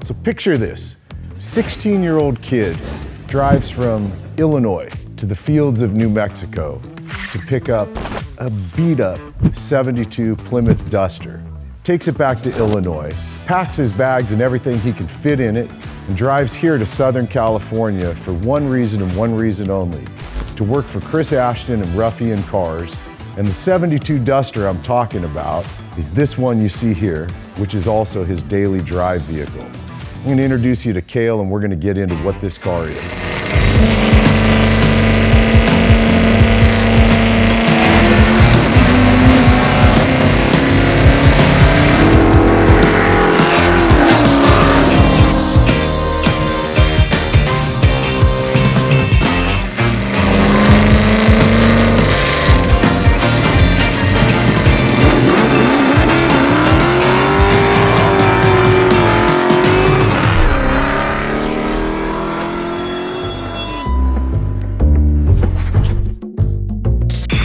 So picture this, 16-year-old kid drives from Illinois to the fields of New Mexico to pick up a beat-up 72 Plymouth Duster. Takes it back to Illinois, packs his bags and everything he can fit in it, and drives here to Southern California for one reason and one reason only, to work for Chris Ashton and Ruffian Cars. And the 72 Duster I'm talking about is this one you see here, which is also his daily drive vehicle. I'm going to introduce you to Cale, and we're going to get into what this car is.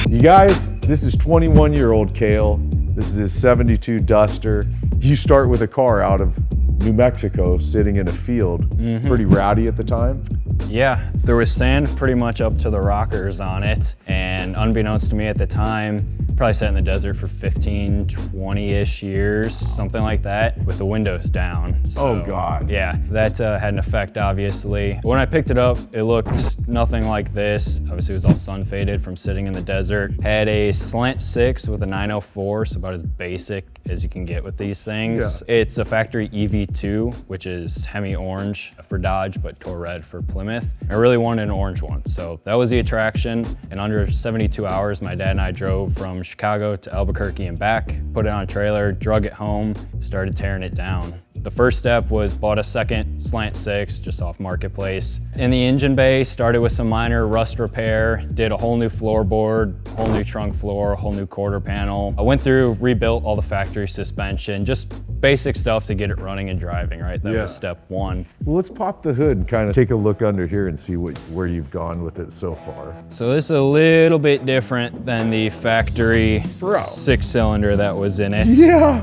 You guys, this is 21-year-old Cale. This is his 72 Duster. You start with a car out of New Mexico sitting in a field. Pretty rowdy at the time? Yeah, there was sand pretty much up to the rockers on it. And unbeknownst to me at the time, probably sat in the desert for 15, 20-ish years, something like that, with the windows down. So, oh God. Yeah, that had an effect, obviously. When I picked it up, it looked nothing like this. Obviously, it was all sun faded from sitting in the desert. Had a slant 6 with a 904, so about as basic as you can get with these things. Yeah. It's a factory EV2, which is Hemi orange for Dodge, but Tor red for Plymouth. I really wanted an orange one, so that was the attraction. In under 72 hours, my dad and I drove from Chicago to Albuquerque and back, put it on a trailer, drug it home, started tearing it down. The first step was bought a second slant 6 just off Marketplace. In the engine bay, started with some minor rust repair, did a whole new floorboard, whole new trunk floor, whole new quarter panel. I went through, rebuilt all the factory suspension, just basic stuff to get it running and driving, right? That was step one. Well, let's pop the hood and kind of take a look under here and see where you've gone with it so far. So this is a little bit different than the factory 6-cylinder that was in it. Yeah.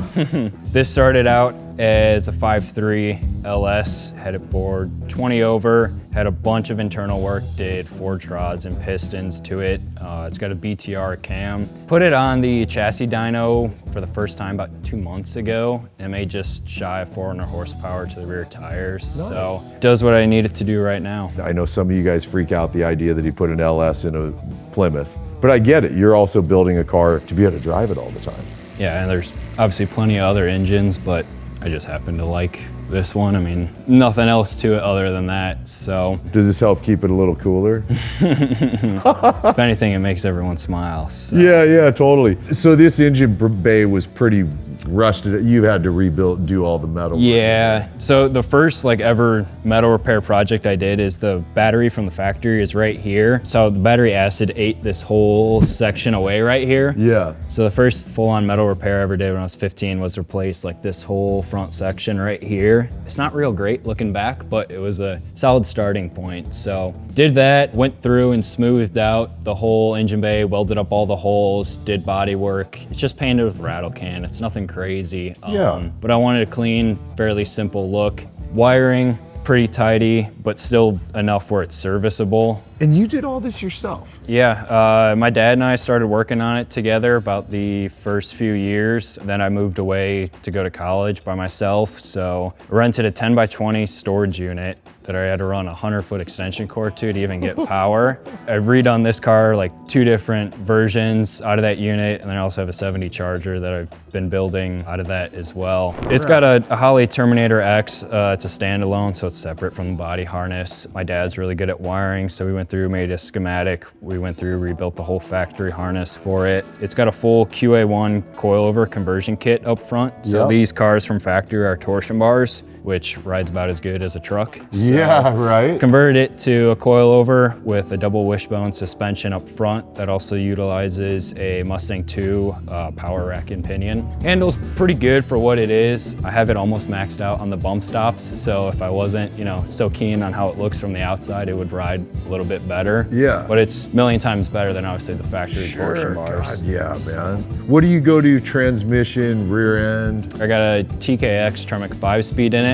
This started out as a 5.3 LS, had it bored 20 over, had a bunch of internal work, did forge rods and pistons to it. It's got a BTR cam. Put it on the chassis dyno for the first time about 2 months ago, and made just shy of 400 horsepower to the rear tires. Nice. So does what I need it to do right now. I know some of you guys freak out the idea that he put an LS in a Plymouth, but I get it. You're also building a car to be able to drive it all the time. Yeah, and there's obviously plenty of other engines, but I just happen to like this one. I mean, nothing else to it other than that, so. Does this help keep it a little cooler? If anything, it makes everyone smile. So. Yeah, totally. So this engine bay was pretty rusted. You had to rebuild, do all the metal. Yeah, so the first ever metal repair project I did is the battery from the factory is right here. So the battery acid ate this whole section away right here. Yeah. So the first full-on metal repair I ever did when I was 15 was replace this whole front section right here. It's not real great looking back, but it was a solid starting point. So did that, went through and smoothed out the whole engine bay, welded up all the holes, did body work. It's just painted with rattle can. It's nothing crazy. But I wanted a clean, fairly simple look. Wiring, pretty tidy, but still enough where it's serviceable. And you did all this yourself? Yeah, my dad and I started working on it together about the first few years. Then I moved away to go to college by myself. So I rented a 10 by 20 storage unit that I had to run a 100-foot extension cord to even get power. I've redone this car 2 different versions out of that unit, and then I also have a 70 Charger that I've been building out of that as well. It's got a Holley Terminator X. It's a standalone, so it's separate from the body harness. My dad's really good at wiring, so we went through, made a schematic. We went through, rebuilt the whole factory harness for it. It's got a full QA1 coilover conversion kit up front. So these cars from factory are torsion bars, which rides about as good as a truck. So yeah, right. Converted it to a coilover with a double wishbone suspension up front that also utilizes a Mustang 2 power rack and pinion. Handles pretty good for what it is. I have it almost maxed out on the bump stops, so if I wasn't, so keen on how it looks from the outside, it would ride a little bit better. Yeah. But it's a million times better than obviously the factory torsion bars. God, yeah, man. What do you go to? Transmission, rear end? I got a TKX Tremec 5-speed in it.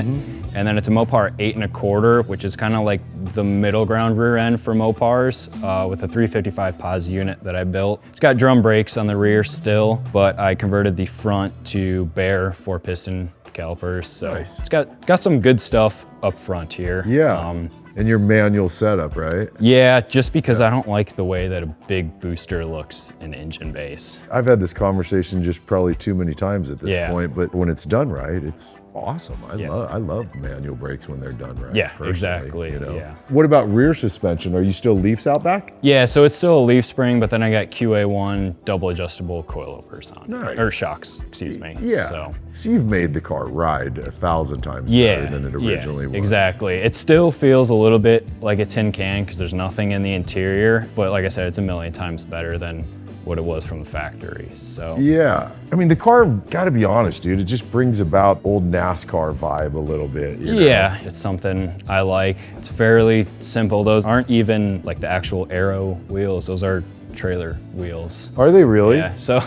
And then it's a Mopar 8 1/4, which is kind of like the middle ground rear end for Mopars, with a 355 POS unit that I built. It's got drum brakes on the rear still, but I converted the front to bare 4-piston calipers. So nice. It's got some good stuff up front here. Yeah. And your manual setup, right? Yeah, just because I don't like the way that a big booster looks in engine base. I've had this conversation just probably too many times at this Yeah. point, but when it's done right, it's awesome. I love manual brakes when they're done right. Yeah, personally, exactly, You know? yeah. What about rear suspension? Are you still leafs out back? Yeah, so it's still a leaf spring, but then I got QA1 double adjustable coilovers on Nice. it, or shocks, excuse me. Yeah. So you've made the car ride 1,000 times yeah, better than it originally was. Exactly. It still feels a little bit like a tin can because there's nothing in the interior, but like I said, it's a million times better than what it was from the factory. So Yeah. I mean, the car, gotta be honest, dude, it just brings about old NASCAR vibe a little bit. You know? yeah, it's something I like. It's fairly simple. Those aren't even like the actual aero wheels. Those are trailer wheels. Are they really? Yeah, so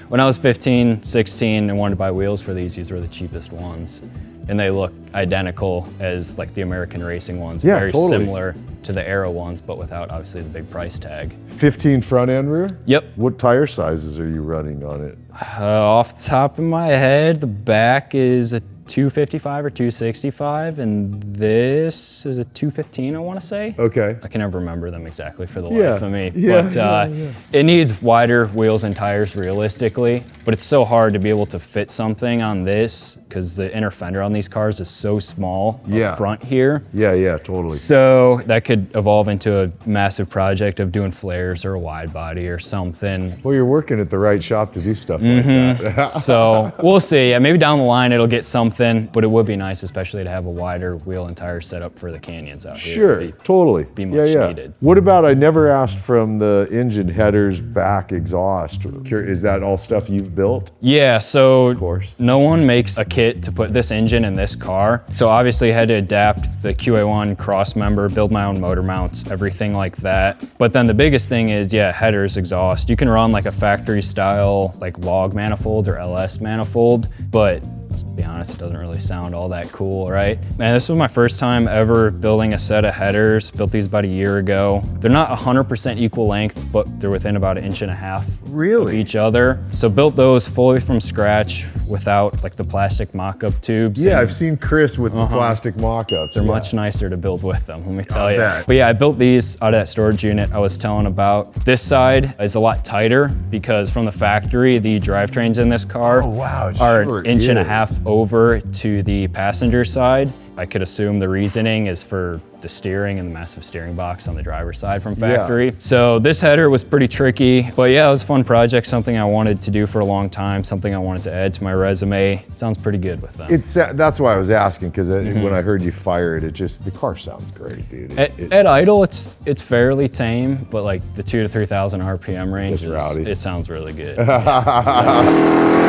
when I was 15, 16 and wanted to buy wheels for these were the cheapest ones. And they look identical as like the American racing ones. Yeah, very totally. similar to the Aero ones, but without obviously the big price tag. 15 front and rear? Yep. What tire sizes are you running on it? Off the top of my head, the back is a 255 or 265, and this is a 215, I want to say. Okay. I can never remember them exactly for the Yeah, life of me. yeah, But yeah. it needs wider wheels and tires realistically, but it's so hard to be able to fit something on this because the inner fender on these cars is so small Yeah. up front here. Yeah, totally. So that could evolve into a massive project of doing flares or a wide body or something. Well, you're working at the right shop to do stuff like that. So we'll see. Yeah, maybe down the line it'll get something, but it would be nice, especially to have a wider wheel and tire setup for the canyons out here. Sure, It'd totally. be much yeah. needed. What about, I never asked from the engine headers, back exhaust. Is that all stuff you've built? Yeah, so course. no one makes a kit to put this engine in this car. So obviously I had to adapt the QA1 cross member, build my own motor mounts, everything like that. But then the biggest thing is, yeah, headers, exhaust. You can run like a factory style, like log manifold or LS manifold, but to be honest, it doesn't really sound all that cool, right? Man, this was my first time ever building a set of headers. Built these about a year ago. They're not 100% equal length, but they're within about 1.5 inches of Really? each other. So built those fully from scratch without like the plastic mock-up tubes. Yeah, And I've seen Chris with the plastic mock-ups. they're yeah. much nicer to build with them, let me tell you. bet. But yeah, I built these out of that storage unit I was telling about. This side is a lot tighter because from the factory, the drivetrains in this car Oh, wow, it are sure 1.5 inches is. over to the passenger side. I could assume the reasoning is for the steering and the massive steering box on the driver's side from factory. So this header was pretty tricky, but yeah, it was a fun project, something I wanted to do for a long time, something I wanted to add to my resume. It sounds pretty good with them. That's why I was asking, because Mm-hmm. when I heard you fire it, the car sounds great, dude. At idle, it's fairly tame, but like the 2,000 to 3,000 RPM range, It's rowdy. it sounds really good. Yeah, so.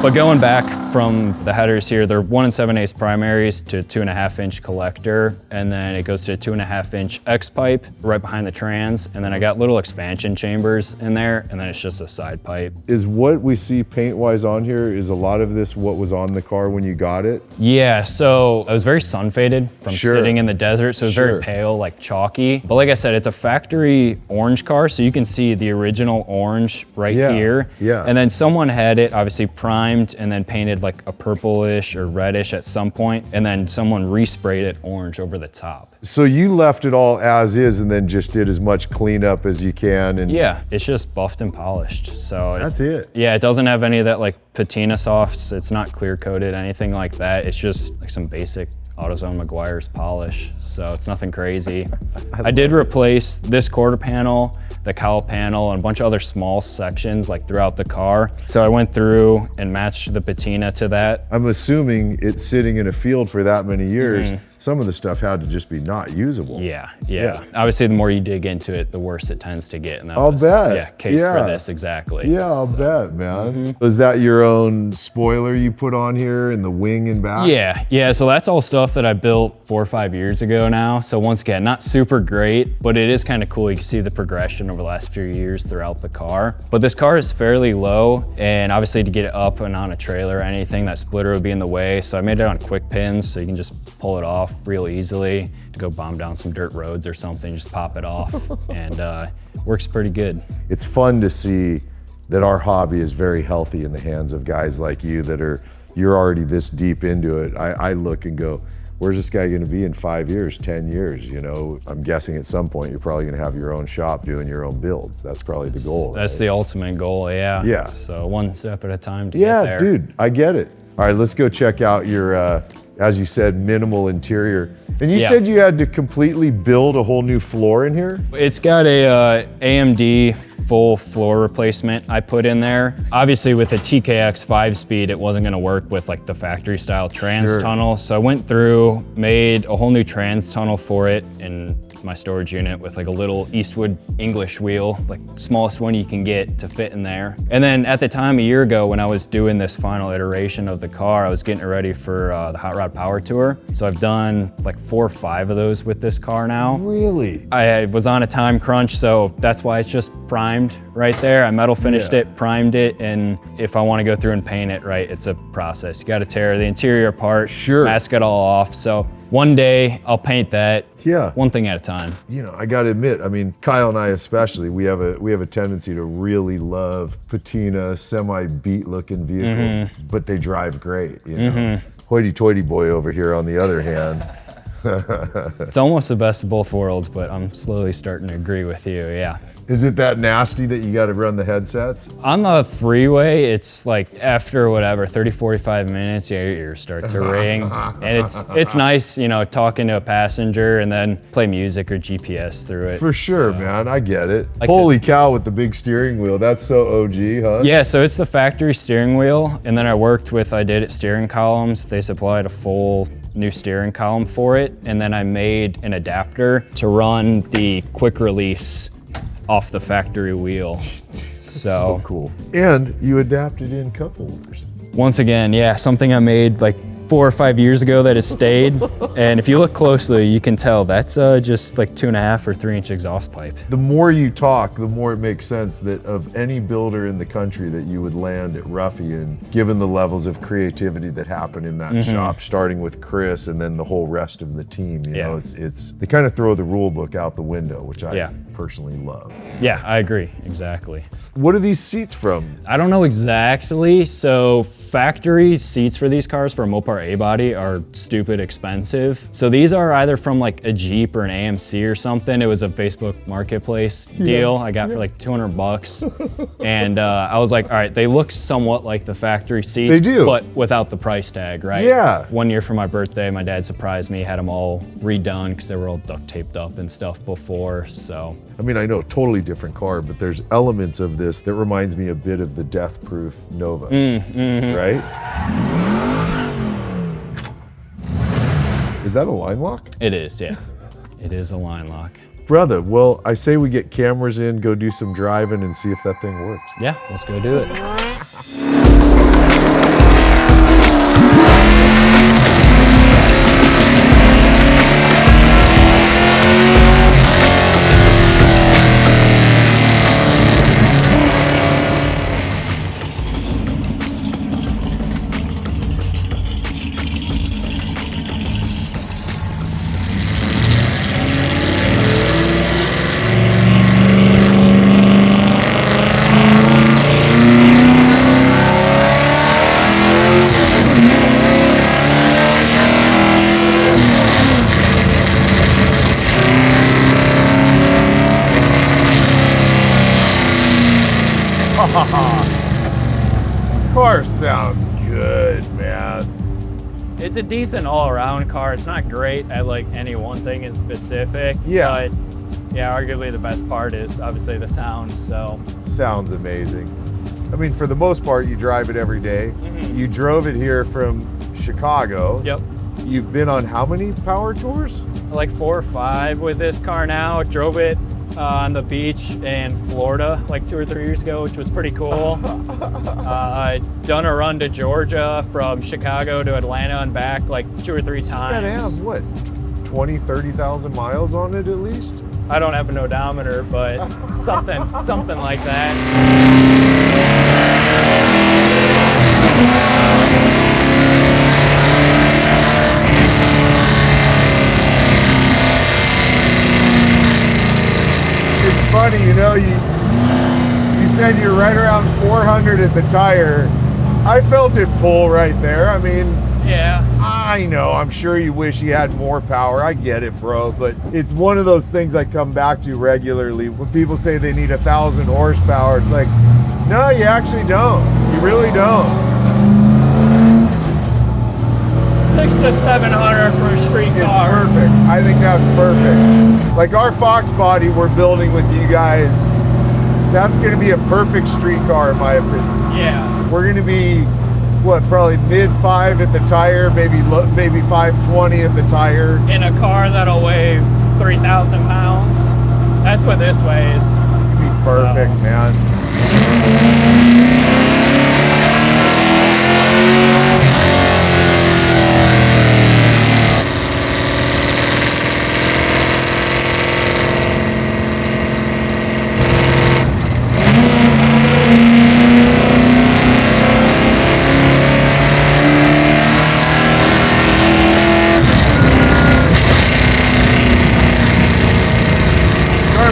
But going back from the headers here, they're 1 7/8 primaries to 2.5 inch collector, and then it goes to a 2.5 inch X pipe right behind the trans, and then I got little expansion chambers in there, and then it's just a side pipe. Is what we see paint-wise on here, is a lot of this what was on the car when you got it? Yeah, so I was very sun faded from Sure. sitting in the desert, so it was Sure. very pale, like chalky. But like I said, it's a factory orange car, so you can see the original orange right Yeah, here. yeah. And then someone had it obviously primed and then painted like a purplish or reddish at some point, and then someone resprayed it orange over the top. So you left it all as is and then just did as much cleanup as you can? And Yeah, it's just buffed and polished. So That's it. Yeah, it doesn't have any of that like patina softs. It's not clear coated, anything like that. It's just like some basic AutoZone Meguiar's polish. So it's nothing crazy. I did replace this quarter panel, the cowl panel, and a bunch of other small sections like throughout the car. So I went through and matched the patina to that. I'm assuming it's sitting in a field for that many years, some of the stuff had to just be not usable. Yeah. Obviously, the more you dig into it, the worse it tends to get. And that I'll was, bet. Yeah, case for this, exactly. Yeah, I'll bet, man. Is that your own spoiler you put on here in the wing and back? Yeah, so that's all stuff that I built 4 or 5 years ago now. So once again, not super great, but it is kind of cool. You can see the progression over the last few years throughout the car. But this car is fairly low, and obviously to get it up and on a trailer or anything, that splitter would be in the way. So I made it on quick pins, so you can just pull it off real easily to go bomb down some dirt roads or something, just pop it off, and works pretty good. It's fun to see that our hobby is very healthy in the hands of guys like you you're already this deep into it. I look and go, where's this guy gonna be in 5 years, 10 years? You know, I'm guessing at some point you're probably gonna have your own shop doing your own builds. That's probably the goal. That's the ultimate goal, yeah. Yeah. So one step at a time to get there. Yeah, dude, I get it. All right, let's go check out your, as you said, minimal interior. And you said you had to completely build a whole new floor in here? It's got a AMD full floor replacement I put in there. Obviously with a TKX 5-speed, it wasn't gonna work with like the factory style trans tunnel. So I went through, made a whole new trans tunnel for it in my storage unit with like a little Eastwood English wheel, like smallest one you can get to fit in there. And then at the time, a year ago, when I was doing this final iteration of the car, I was getting it ready for the Hot Rod Power Tour. So I've done like 4 or 5 of those with this car now. Really? I was on a time crunch, so that's why it's just primed right there. I metal finished it, primed it, and if I want to go through and paint it, right, it's a process. You got to tear the interior apart, mask it all off. So one day I'll paint that. One thing at a time. You know, I got to admit, I mean, Kyle and I especially, we have a tendency to really love patina, semi-beat looking vehicles, but they drive great, you know. Hoity-toity boy over here on the other hand. It's almost the best of both worlds, but I'm slowly starting to agree with you, yeah. Is it that nasty that you got to run the headsets? On the freeway, it's like after whatever, 30, 45 minutes, your ears start to ring. And it's nice, you know, talking to a passenger and then play music or GPS through it. For sure, man, I get it. Holy cow with the big steering wheel, that's so OG, huh? Yeah, so it's the factory steering wheel. And then I did it steering columns. They supplied a full new steering column for it. And then I made an adapter to run the quick release off the factory wheel. So cool. And you adapted in cup holders. Once again, yeah, something I made like 4 or 5 years ago that has stayed. And if you look closely, you can tell that's just like 2.5 or 3 inch exhaust pipe. The more you talk, the more it makes sense that of any builder in the country that you would land at Ruffian, given the levels of creativity that happen in that shop, starting with Chris and then the whole rest of the team, you know, it's they kind of throw the rule book out the window, which I personally love. Yeah, I agree, exactly. What are these seats from? I don't know exactly. So factory seats for these cars for a Mopar A-body are stupid expensive. So these are either from like a Jeep or an AMC or something. It was a Facebook Marketplace deal I got for like $200. And I was like, all right, they look somewhat like the factory seats. They do. But without the price tag, right? Yeah. One year for my birthday, my dad surprised me, had them all redone because they were all duct taped up and stuff before, so. I mean, I know, totally different car, but there's elements of this that reminds me a bit of the Death-Proof Nova, right? Is that a line lock? It is, yeah. It is a line lock. Brother, well, I say we get cameras in, go do some driving and see if that thing works. Yeah, let's go do it. Car sounds good, man. It's a decent all-around car. It's not great at like any one thing in specific. Yeah. But yeah, arguably the best part is obviously the sound, so. Sounds amazing. I mean, for the most part, you drive it every day. You drove it here from Chicago. Yep. You've been on how many power tours? Like 4 or 5 with this car now. Drove it on the beach in Florida like 2 or 3 years ago, which was pretty cool. Done a run to Georgia from Chicago to Atlanta and back like 2 or 3 times. Gotta have, what, 20, 30,000 miles on it at least? I don't have an odometer, but something like that. It's funny, you know, you said you're right around 400 at the tire. I felt it pull right there. I mean, yeah. I know, I'm sure you wish you had more power. I get it, bro, but it's one of those things I come back to regularly. When people say they need 1,000 horsepower, it's like, no, you actually don't. You really don't. 600 to 700 for a street car. It's perfect. I think that's perfect. Like our Fox body we're building with you guys, that's going to be a perfect street car in my opinion. Yeah. We're going to be, what, probably mid-5 at the tire, maybe 520 at the tire. In a car that'll weigh 3,000 pounds. That's what this weighs. It's going to be perfect, man.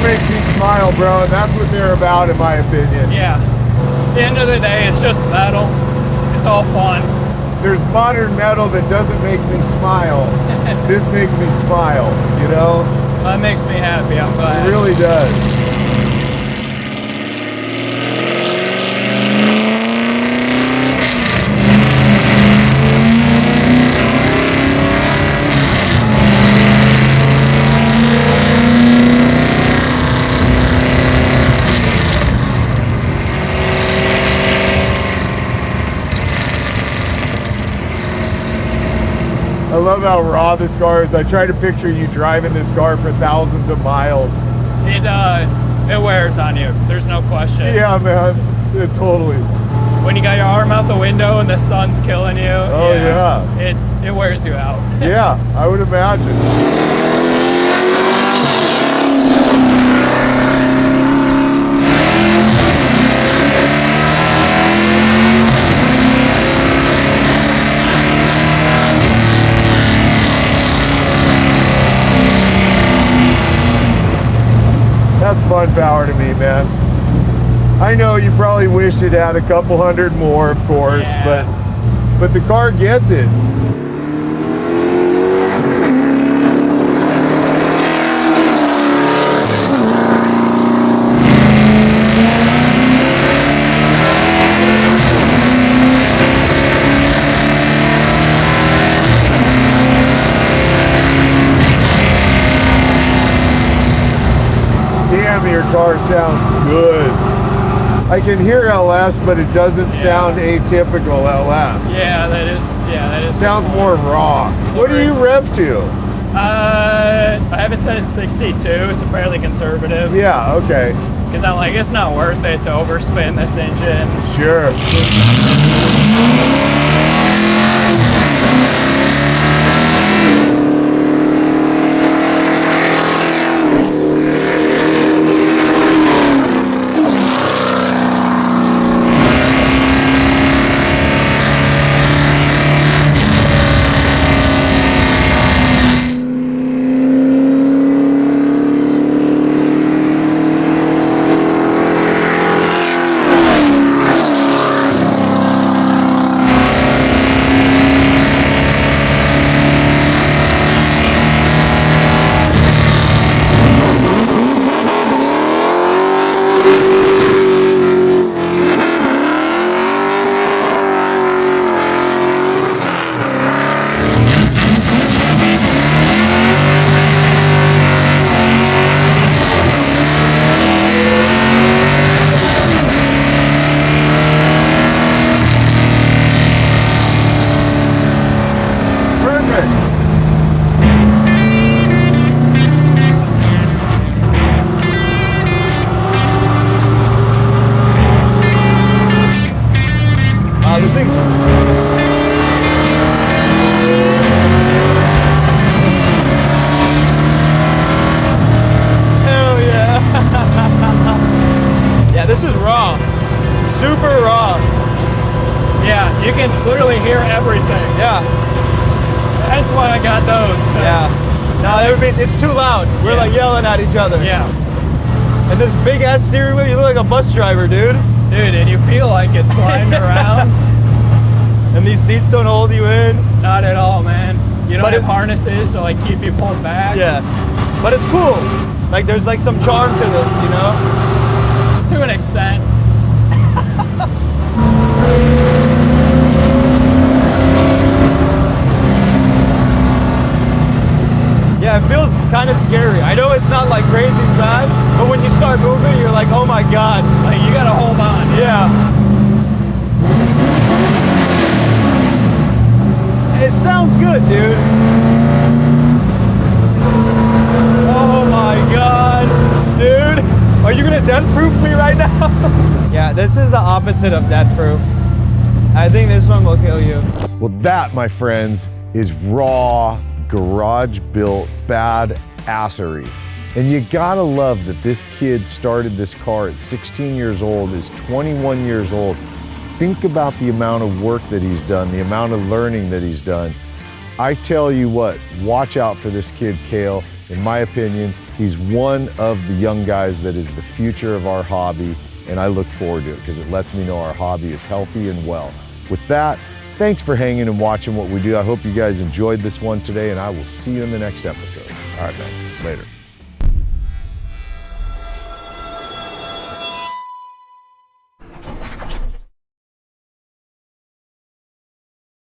Makes me smile, bro, and that's what they're about in my opinion. Yeah. At the end of the day, it's just metal. It's all fun. There's modern metal that doesn't make me smile. This makes me smile, you know? That makes me happy, I'm glad. It really does. I love how raw this car is. I try to picture you driving this car for thousands of miles. It wears on you. There's no question. Yeah, man. Yeah, totally. When you got your arm out the window and the sun's killing you. Oh, yeah. It wears you out. Yeah, I would imagine. That's fun power to me, man. I know you probably wish it had a couple hundred more, of course, yeah. but the car gets it. Damn, your car sounds good. I can hear LS, but it doesn't sound atypical LS. Yeah, that is. Sounds more raw. What do you rev to? I have it set at 62, so fairly conservative. Yeah, okay. Because I'm like, it's not worth it to overspin this engine. Sure. start. Wow, this thing's... Hell yeah. Yeah, this is raw. Super raw. Yeah, you can literally hear everything. Yeah. That's why I got those. 'Cause Yeah. No, it's too loud. We're like yelling at each other. Yeah. And this big ass steering wheel, you look like a bus driver, dude. Dude, and you feel like it's sliding around. And these seats don't hold you in. Not at all, man. You don't But have harnesses to like keep you pulled back. Yeah. But it's cool. Like there's like some charm to this, you know? To an extent. Yeah, it feels kind of scary. I know it's not like crazy fast, but when you start moving, you're like, oh my God. Like you gotta hold on. Yeah. It sounds good, dude. Oh my God, dude. Are you gonna dent-proof me right now? Yeah, this is the opposite of death-proof. I think this one will kill you. Well, that, my friends, is raw, garage-built badassery. And you gotta love that this kid started this car at 16 years old, is 21 years old. Think about the amount of work that he's done, the amount of learning that he's done. I tell you what, watch out for this kid, Cale. In my opinion, he's one of the young guys that is the future of our hobby, and I look forward to it because it lets me know our hobby is healthy and well. With that, thanks for hanging and watching what we do. I hope you guys enjoyed this one today, and I will see you in the next episode. All right, man, later.